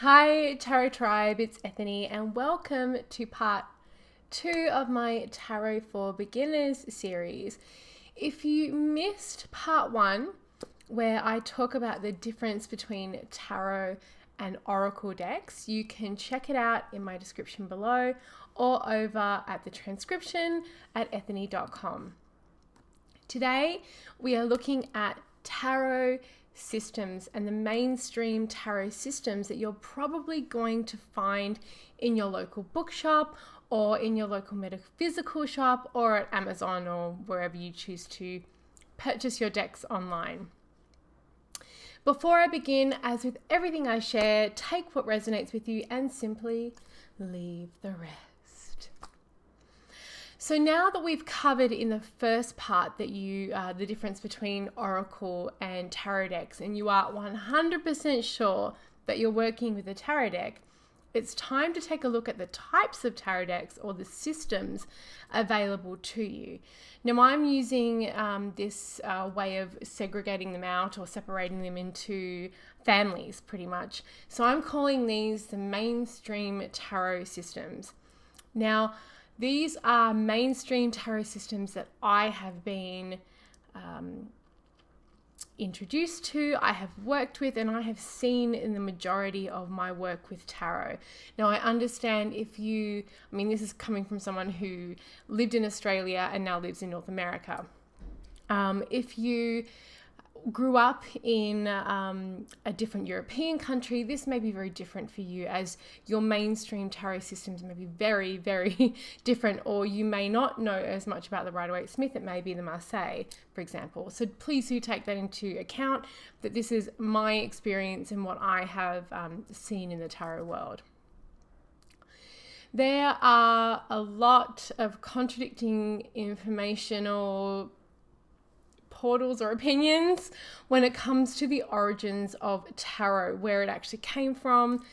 Hi Tarot Tribe, it's Ethany and welcome to part 2 of my Tarot for Beginners series. If you missed part 1, where I talk about the difference between tarot and oracle decks, you can check it out in my description below or over at the transcription at ethany.com. Today we are looking at tarot systems and the mainstream tarot systems that you're probably going to find in your local bookshop or in your local metaphysical shop or at Amazon or wherever you choose to purchase your decks online. Before I begin, as with everything I share, take what resonates with you and simply leave the rest. So now that we've covered in the first part that the difference between oracle and tarot decks, and you are 100% sure that you're working with a tarot deck, it's time to take a look at the types of tarot decks or the systems available to you. Now I'm using this way of segregating them out or separating them into families pretty much. So I'm calling these the mainstream tarot systems. Now, these are mainstream tarot systems that I have been introduced to, I have worked with, and I have seen in the majority of my work with tarot. Now, I understand this is coming from someone who lived in Australia and now lives in North America. If you grew up in a different European country, this may be very different for you, as your mainstream tarot systems may be very, very different, or you may not know as much about the Rider-Waite Smith. It may be the Marseille, for example. So please do take that into account, that this is my experience and what I have seen in the tarot world. There are a lot of contradicting informational portals or opinions when it comes to the origins of tarot, where it actually came from,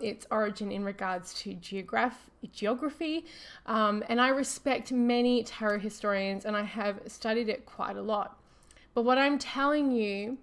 its origin in regards to geography, and I respect many tarot historians and I have studied it quite a lot. But what I'm telling you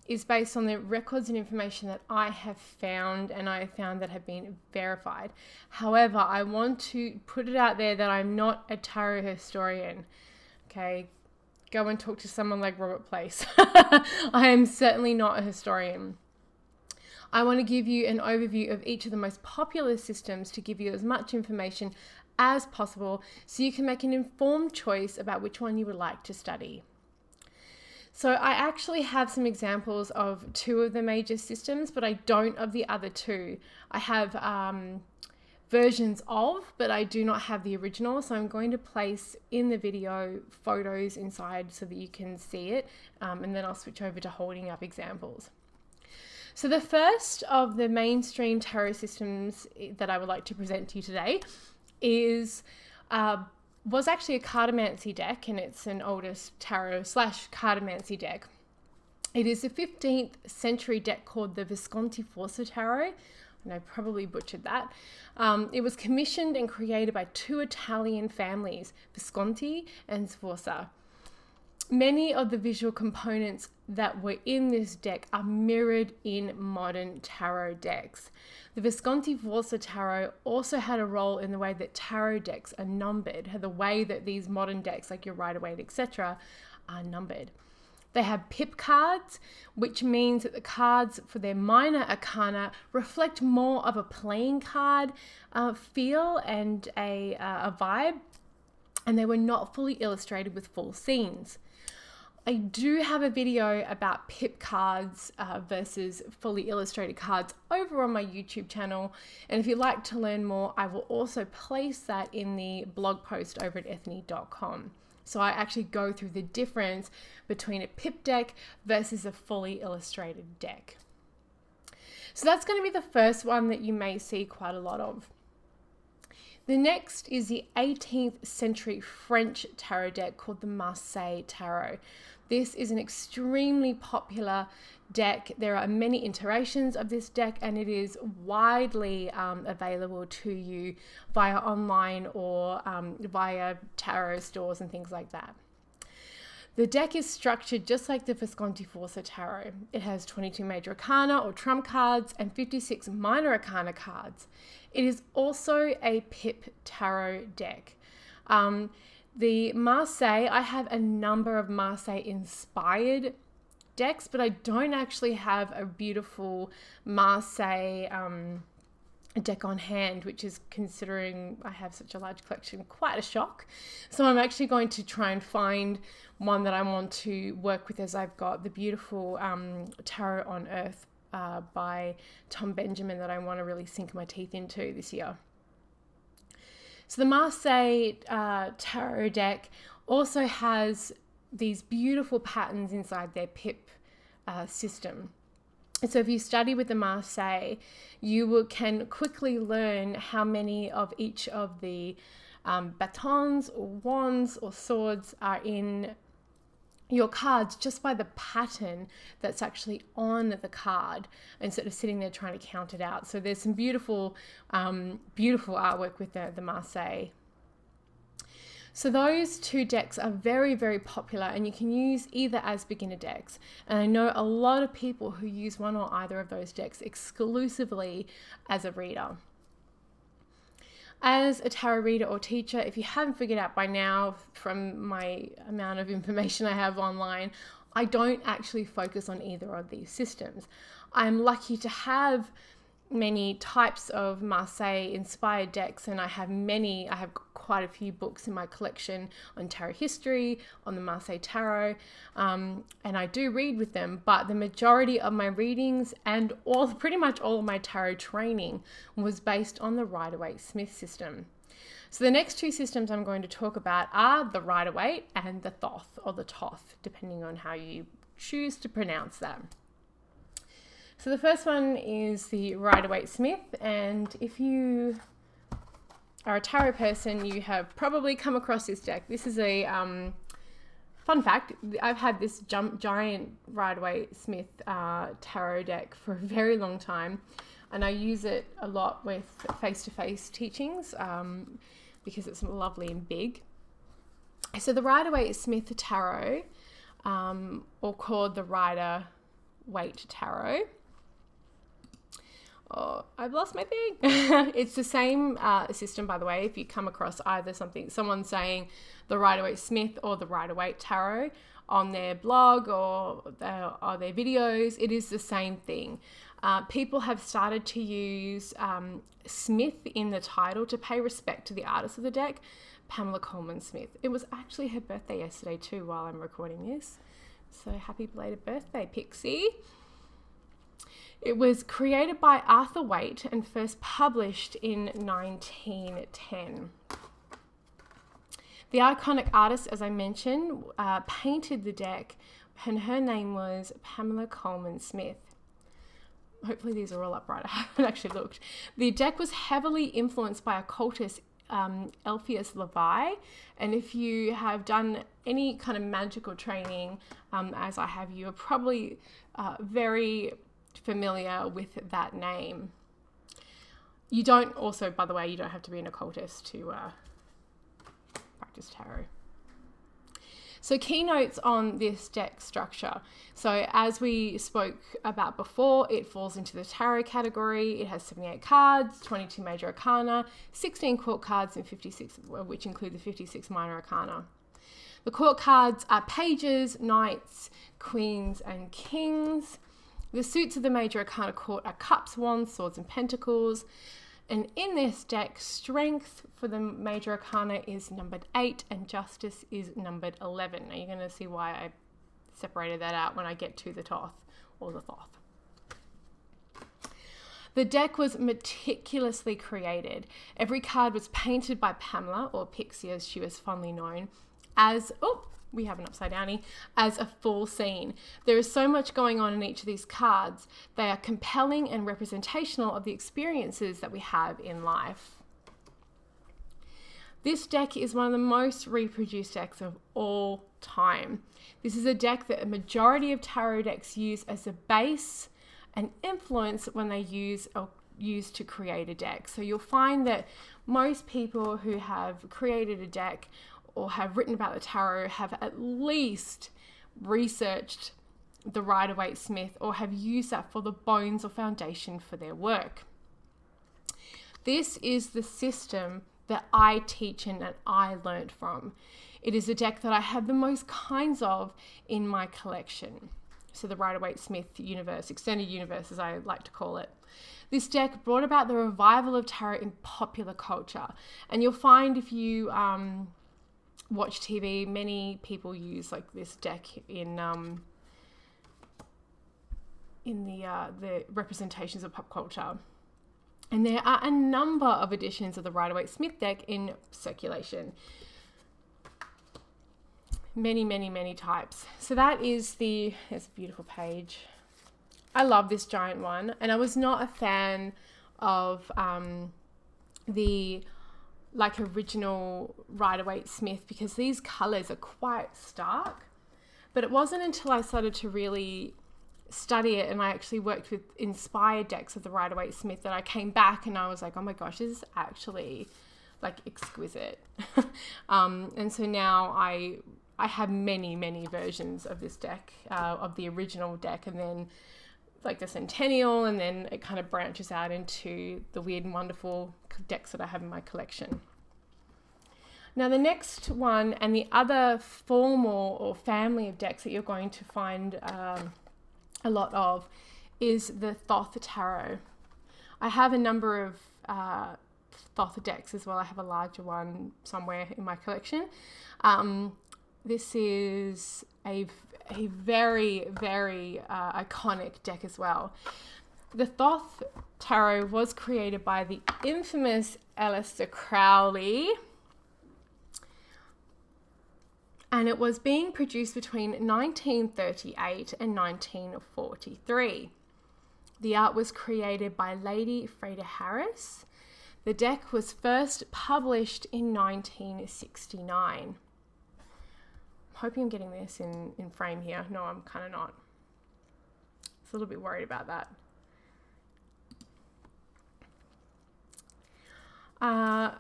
is based on the records and information that I have found, and I have found that have been verified. However, I want to put it out there that I'm not a tarot historian. Okay, go and talk to someone like Robert Place. I am certainly not a historian. I want to give you an overview of each of the most popular systems to give you as much information as possible so you can make an informed choice about which one you would like to study. So I actually have some examples of 2 of the major systems, but I don't of the other 2. I have versions of, but I do not have the original, so I'm going to place in the video photos inside so that you can see it, and then I'll switch over to holding up examples. So the first of the mainstream tarot systems that I would like to present to you today was actually a cartomancy deck, and it's an oldest tarot / cartomancy deck. It is a 15th century deck called the Visconti-Forza Tarot, and I probably butchered that. It was commissioned and created by 2 Italian families, Visconti and Sforza. Many of the visual components that were in this deck are mirrored in modern tarot decks. The Visconti-Forza Tarot also had a role in the way that tarot decks are numbered, the way that these modern decks like your Rider-Waite, etc., are numbered. They have Pip Cards, which means that the cards for their minor arcana reflect more of a playing card feel and a vibe, and they were not fully illustrated with full scenes. I do have a video about Pip Cards versus fully illustrated cards over on my YouTube channel, and if you'd like to learn more, I will also place that in the blog post over at ethany.com. So I actually go through the difference between a Pip deck versus a fully illustrated deck. So that's going to be the first one that you may see quite a lot of. The next is the 18th century French tarot deck called the Marseille Tarot. This is an extremely popular deck. There are many iterations of this deck, and it is widely available to you via online or via tarot stores and things like that. The deck is structured just like the Visconti-Forza Tarot. It has 22 major arcana or trump cards and 56 minor arcana cards. It is also a Pip Tarot deck. The Marseille, I have a number of Marseille inspired decks, but I don't actually have a beautiful Marseille deck on hand, which is, considering I have such a large collection, quite a shock. So I'm actually going to try and find one that I want to work with, as I've got the beautiful Tarot on Earth by Tom Benjamin that I want to really sink my teeth into this year. So the Marseille Tarot deck also has these beautiful patterns inside their Pip system. And so if you study with the Marseille, you can quickly learn how many of each of the batons or wands or swords are in your cards just by the pattern that's actually on the card, instead of sitting there trying to count it out. So there's some beautiful, beautiful artwork with the Marseille. So those two decks are very, very popular, and you can use either as beginner decks. And I know a lot of people who use one or either of those decks exclusively as a reader. As a tarot reader or teacher, if you haven't figured out by now from my amount of information I have online, I don't actually focus on either of these systems. I'm lucky to have many types of Marseille inspired decks, and I have quite a few books in my collection on tarot history, on the Marseille Tarot, and I do read with them, but the majority of my readings and pretty much all of my tarot training was based on the Rider-Waite system. So the next two systems I'm going to talk about are the Rider-Waite and the Thoth, or the Thoth, depending on how you choose to pronounce that. So the first one is the Rider-Waite Smith, and if you are a tarot person, you have probably come across this deck. This is a fun fact. I've had this giant Rider-Waite Smith tarot deck for a very long time, and I use it a lot with face-to-face teachings because it's lovely and big. So the Rider-Waite Smith Tarot, or called the Rider-Waite Tarot. Oh, I've lost my thing. It's the same system, by the way. If you come across either someone saying the Rider-Waite Smith or the Rider-Waite Tarot on their blog or their videos, it is the same thing. People have started to use Smith in the title to pay respect to the artist of the deck, Pamela Colman Smith. It was actually her birthday yesterday too while I'm recording this. So happy belated birthday, Pixie. It was created by Arthur Waite and first published in 1910. The iconic artist, as I mentioned, painted the deck, and her name was Pamela Colman Smith. Hopefully these are all up right. I haven't actually looked. The deck was heavily influenced by occultist Alpheus Levi, and if you have done any kind of magical training, as I have, you are probably very familiar with that name. You don't also, by the way, you don't have to be an occultist to practice tarot. So keynotes on this deck structure. So as we spoke about before, it falls into the tarot category. It has 78 cards, 22 major arcana, 16 court cards, and 56, which include the 56 minor arcana. The court cards are pages, knights, queens, and kings. The suits of the major arcana court are cups, wands, swords, and pentacles. And in this deck, strength for the major arcana is numbered 8 and justice is numbered 11. Now you're going to see why I separated that out when I get to the Thoth or the Thoth. The deck was meticulously created. Every card was painted by Pamela, or Pixie as she was fondly known, as, we have an upside downy, as a full scene. There is so much going on in each of these cards. They are compelling and representational of the experiences that we have in life. This deck is one of the most reproduced decks of all time. This is a deck that a majority of tarot decks use as a base and influence when they use to create a deck. So you'll find that most people who have created a deck or have written about the tarot have at least researched the Rider-Waite Smith or have used that for the bones or foundation for their work. This is the system that I teach and that I learned from. It is a deck that I have the most kinds of in my collection. So the Rider-Waite Smith universe, extended universe as I like to call it. This deck brought about the revival of tarot in popular culture. And you'll find if you watch TV, many people use like this deck in the representations of pop culture. And there are a number of editions of the Rider-Waite Smith deck in circulation. Many, many, many types. So that is there's a beautiful page. I love this giant one. And I was not a fan of the like original Rider-Waite Smith because these colors are quite stark. But it wasn't until I started to really study it and I actually worked with inspired decks of the Rider-Waite Smith that I came back and I was like, oh my gosh, this is actually like exquisite. And so now I have many, many versions of this deck, of the original deck, and then like the Centennial, and then it kind of branches out into the weird and wonderful decks that I have in my collection. Now the next one and the other formal or family of decks that you're going to find a lot of is the Thoth Tarot. I have a number of Thoth decks as well. I have a larger one somewhere in my collection. This is a very, very iconic deck as well. The Thoth Tarot was created by the infamous Aleister Crowley, and it was being produced between 1938 and 1943. The art was created by Lady Freda Harris. The deck was first published in 1969. I'm hoping I'm getting this in frame here. No, I'm kind of not. I was a little bit worried about that.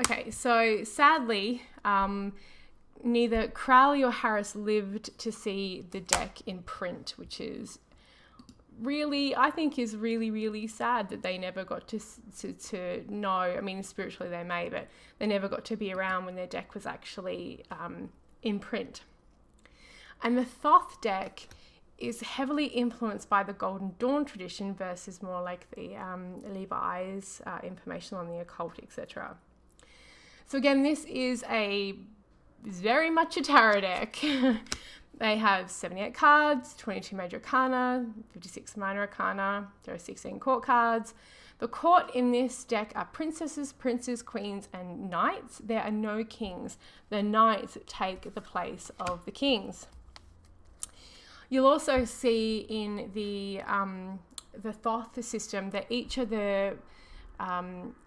Okay, so sadly, neither Crowley or Harris lived to see the deck in print, which is really, I think is really, really sad that they never got to know. I mean, spiritually they may, but they never got to be around when their deck was actually in print. And the Thoth deck is heavily influenced by the Golden Dawn tradition versus more like the Levi's information on the occult, etc. So again, this is very much a tarot deck. They have 78 cards, 22 major arcana, 56 minor arcana. There are 16 court cards. The court in this deck are princesses, princes, queens, and knights. There are no kings. The knights take the place of the kings. You'll also see in the Thoth system that each of the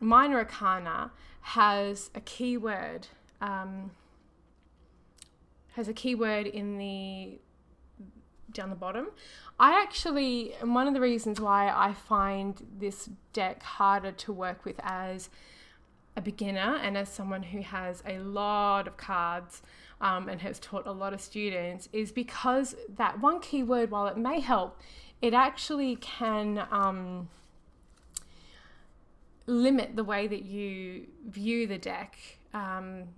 minor arcana has a keyword. Has a keyword down the bottom. One of the reasons why I find this deck harder to work with as a beginner and as someone who has a lot of cards and has taught a lot of students is because that one keyword, while it may help, it actually can limit the way that you view the deck.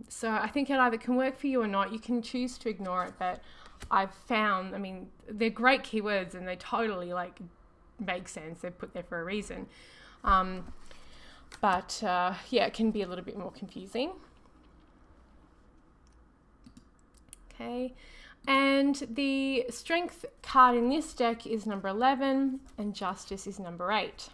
So I think it either can work for you or not. You can choose to ignore it, but I've found, I mean, they're great keywords and they totally like make sense. They're put there for a reason. But it can be a little bit more confusing. Okay, and the strength card in this deck is number 11 and justice is number 8.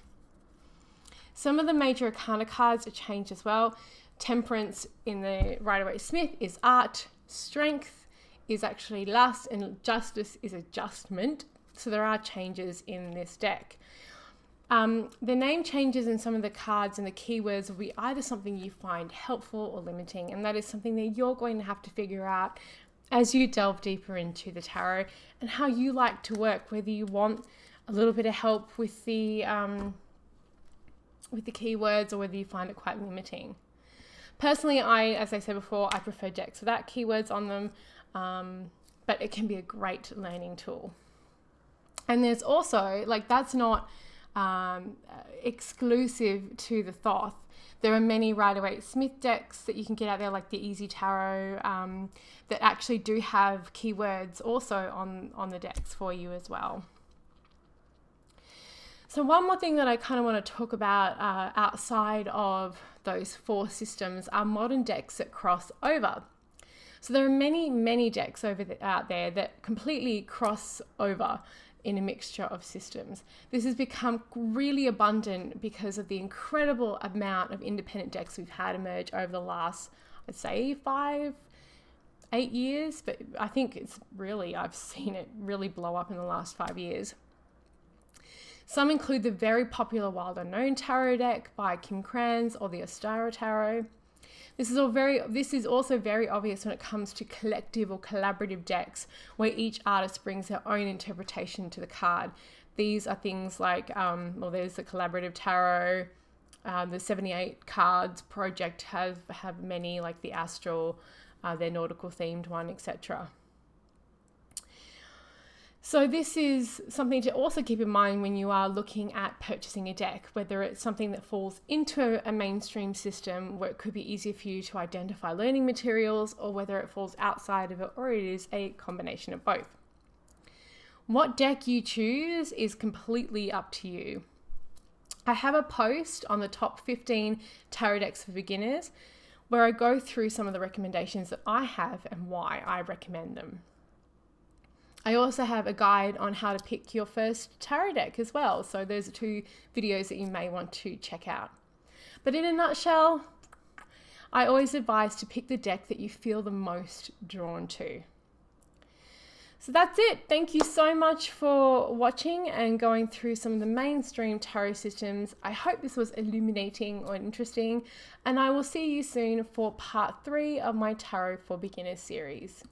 Some of the major arcana cards are changed as well. Temperance in the Rider-Waite Smith is art, strength is actually lust, and justice is adjustment. So there are changes in this deck. The name changes in some of the cards and the keywords will be either something you find helpful or limiting, and that is something that you're going to have to figure out as you delve deeper into the tarot and how you like to work, whether you want a little bit of help with the keywords or whether you find it quite limiting. Personally, as I said before, I prefer decks without keywords on them, but it can be a great learning tool. And there's also, like, that's not exclusive to the Thoth. There are many Rider-Waite Smith decks that you can get out there, like the Easy Tarot, that actually do have keywords also on the decks for you as well. So one more thing that I kind of want to talk about outside of those 4 systems are modern decks that cross over. So there are many decks out there that completely cross over in a mixture of systems. This has become really abundant because of the incredible amount of independent decks we've had emerge over the last, I'd say 5-8 years, but I think I've seen it really blow up in the last 5 years. Some include the very popular Wild Unknown Tarot deck by Kim Krans or the Astara Tarot. This is also very obvious when it comes to collective or collaborative decks where each artist brings their own interpretation to the card. These are things like, there's the Collaborative Tarot, the 78 Cards project have many, like the Astral, their nautical themed one, etc. So this is something to also keep in mind when you are looking at purchasing a deck, whether it's something that falls into a mainstream system where it could be easier for you to identify learning materials, or whether it falls outside of it, or it is a combination of both. What deck you choose is completely up to you. I have a post on the top 15 tarot decks for beginners where I go through some of the recommendations that I have and why I recommend them. I also have a guide on how to pick your first tarot deck as well. So those are 2 videos that you may want to check out. But in a nutshell, I always advise to pick the deck that you feel the most drawn to. So that's it. Thank you so much for watching and going through some of the mainstream tarot systems. I hope this was illuminating or interesting, and I will see you soon for part 3 of my Tarot for Beginners series.